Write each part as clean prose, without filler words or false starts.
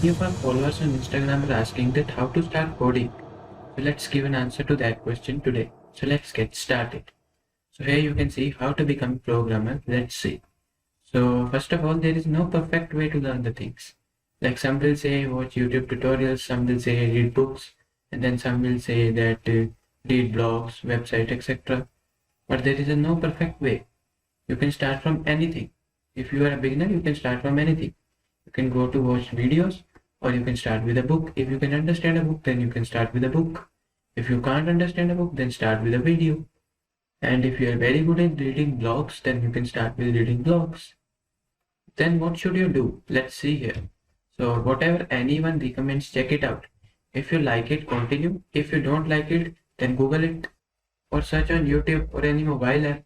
Many of our followers on Instagram are asking that how to start coding. So let's give an answer to that question today. So let's get started. So here you can see how to become a programmer. Let's see. So first of all, there is no perfect way to learn the things. Like some will say watch YouTube tutorials, some will say read books, and then some will say that read blogs, website, etc. But there is no perfect way. You can start from anything. If you are a beginner, you can start from anything. You can go to watch videos, or you can start with a book. If you can understand a book, then you can start with a book. If you can't understand a book, then start with a video. And if you are very good at reading blogs, then you can start with reading blogs. Then what should you do? Let's see here. So whatever anyone recommends, check it out. If you like it, continue. If you don't like it, then Google it or search on YouTube or any mobile app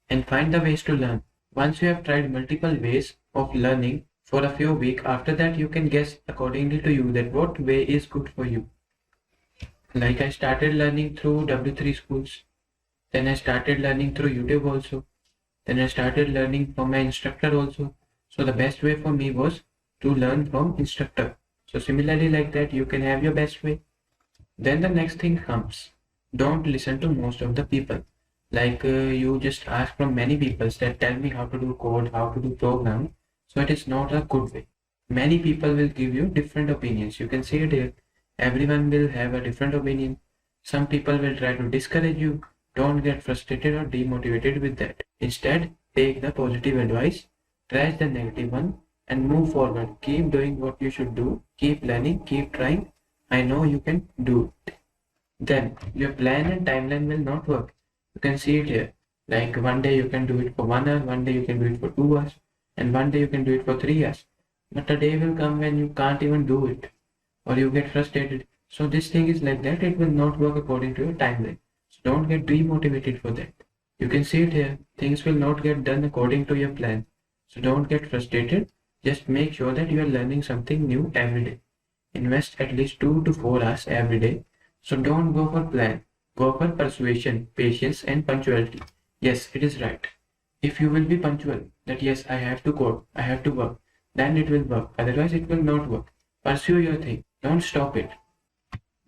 and find the ways to learn. Once you have tried multiple ways of learning for a few weeks, after that you can guess accordingly to you that what way is good for you. Like I started learning through W3 schools, then I started learning through YouTube also, then I started learning from my instructor also. So the best way for me was to learn from instructor. So similarly like that you can have your best way. Then the next thing comes, don't listen to most of the people. Like you just ask from many people that tell me how to do code, how to do program. So it is not a good way. Many people will give you different opinions. You can see it here. Everyone will have a different opinion. Some people will try to discourage you. Don't get frustrated or demotivated with that. Instead, take the positive advice, trash the negative one, and move forward. Keep doing what you should do. Keep learning, keep trying. I know you can do it. Then your plan and timeline will not work. You can see it here. Like one day you can do it for 1 hour, one day you can do it for 2 hours, and one day you can do it for 3 hours. But a day will come when you can't even do it, or you get frustrated. So this thing is like that, it will not work according to your timeline. So don't get demotivated for that. You can see it here. Things will not get done according to your plan. So don't get frustrated. Just make sure that you are learning something new every day. Invest at least 2 to 4 hours every day. So don't go for plan. Go for persuasion, patience, and punctuality. Yes, it is right. If you will be punctual, that yes, I have to code, I have to work, then it will work. Otherwise, it will not work. Pursue your thing. Don't stop it.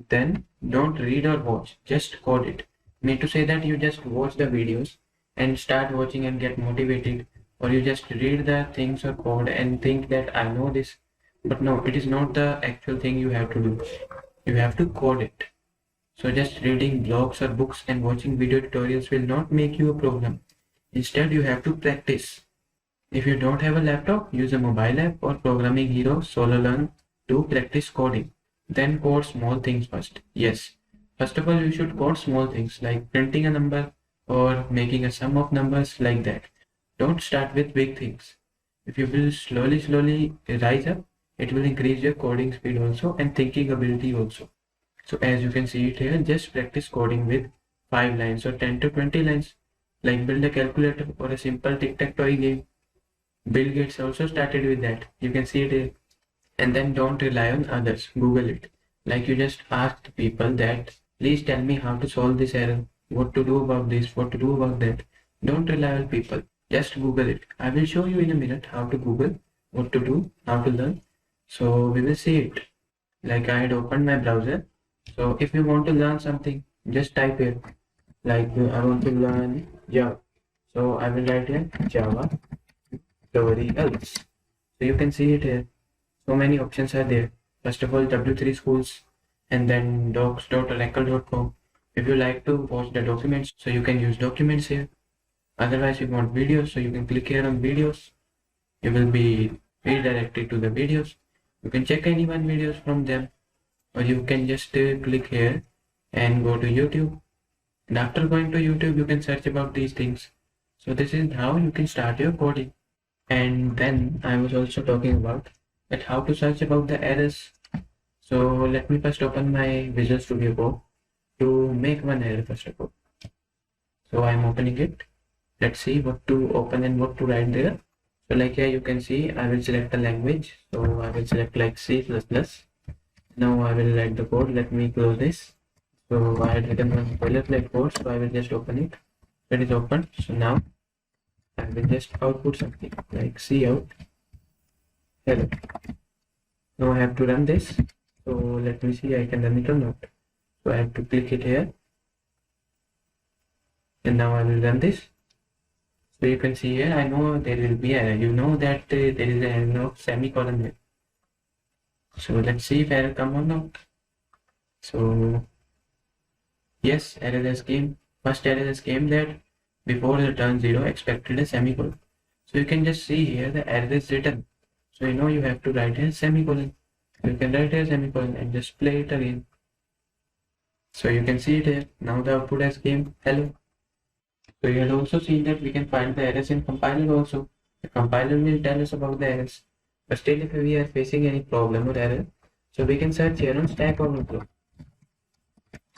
Then don't read or watch. Just code it. Mean to say that you just watch the videos and start watching and get motivated, or you just read the things or code and think that I know this. But no, it is not the actual thing you have to do. You have to code it. So just reading blogs or books and watching video tutorials will not make you a programmer. Instead, you have to practice. If you don't have a laptop, use a mobile app or Programming Hero Solo Learn to practice coding. Then code small things first. Yes. First of all, you should code small things like printing a number or making a sum of numbers like that. Don't start with big things. If you will slowly rise up, it will increase your coding speed also and thinking ability also. So as you can see it here, just practice coding with 5 lines or 10 to 20 lines. Like build a calculator or a simple tic-tac-toe game. Bill Gates also started with that. You can see it here. And then don't rely on others. Google it. Like you just ask people that, please tell me how to solve this error, what to do about this, what to do about that. Don't rely on people. Just Google it. I will show you in a minute how to Google, what to do, how to learn. So we will see it. Like I had opened my browser. So if you want to learn something, just type here. Like I want to learn Java. So I will write here Java tutorials. So you can see it here. So many options are there. First of all, W3 schools and then docs.oracle.com. If you like to watch the documents, so you can use documents here. Otherwise, you want videos, so you can click here on videos. You will be redirected to the videos. You can check any one videos from them, or you can just click here and go to YouTube. And after going to YouTube, you can search about these things. So this is how you can start your coding. And then I was also talking about that how to search about the errors. So let me first open my Visual Studio Code to make one error first of all. So I'm opening it. Let's see what to open and what to write there. So like here you can see I will select the language. So I will select like C++. Now I will write the code. Let me close this. So I had written one boilerplate code, so I will just open it. It is open. So now I will just output something like cout hello. Now I have to run this. So let me see I can run it or not. So I have to click it here. And now I will run this. So you can see here, I know there will be error. You know that there is a no semicolon here. So let's see if error come or not. So yes, error has came. First error has came that before return 0 expected a semicolon. So you can just see here the error is written. So you know you have to write a semicolon. You can write a semicolon and just play it again. So you can see it here. Now the output has came hello. So you have also seen that we can find the errors in compiler also. The compiler will tell us about the errors. But still if we are facing any problem or error, so we can search here on Stack Overflow.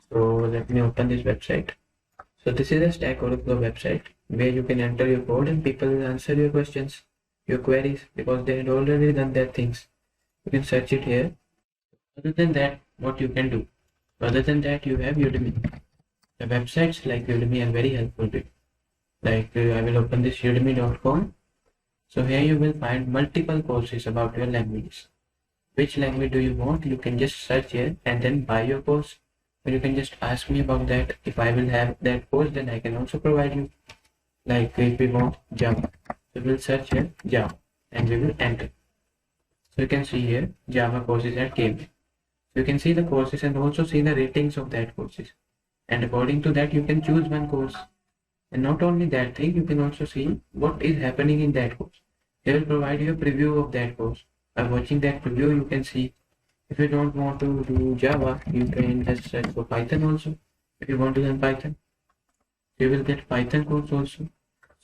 So let me open this website. So this is a Stack Overflow website where you can enter your code and people will answer your questions, your queries, because they had already done their things. You can search it here. Other than that, what you can do? Other than that, you have Udemy. The websites like Udemy are very helpful to you. Like I will open this udemy.com. So here you will find multiple courses about your languages. Which language do you want? You can just search here and then buy your course. Or you can just ask me about that. If I will have that course, then I can also provide you. Like if we want Java, so we'll search here Java and we will enter. So you can see here Java courses at Cambridge. So you can see the courses and also see the ratings of that courses. And according to that, you can choose one course. And not only that thing, you can also see what is happening in that course. They will provide you a preview of that course. By watching that preview, you can see. If you don't want to do Java, you can just search for Python also. If you want to learn Python, you will get Python course also.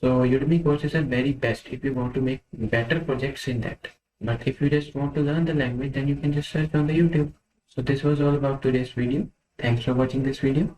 So Udemy courses are very best if you want to make better projects in that. But if you just want to learn the language, then you can just search on the YouTube. So this was all about today's video. Thanks for watching this video.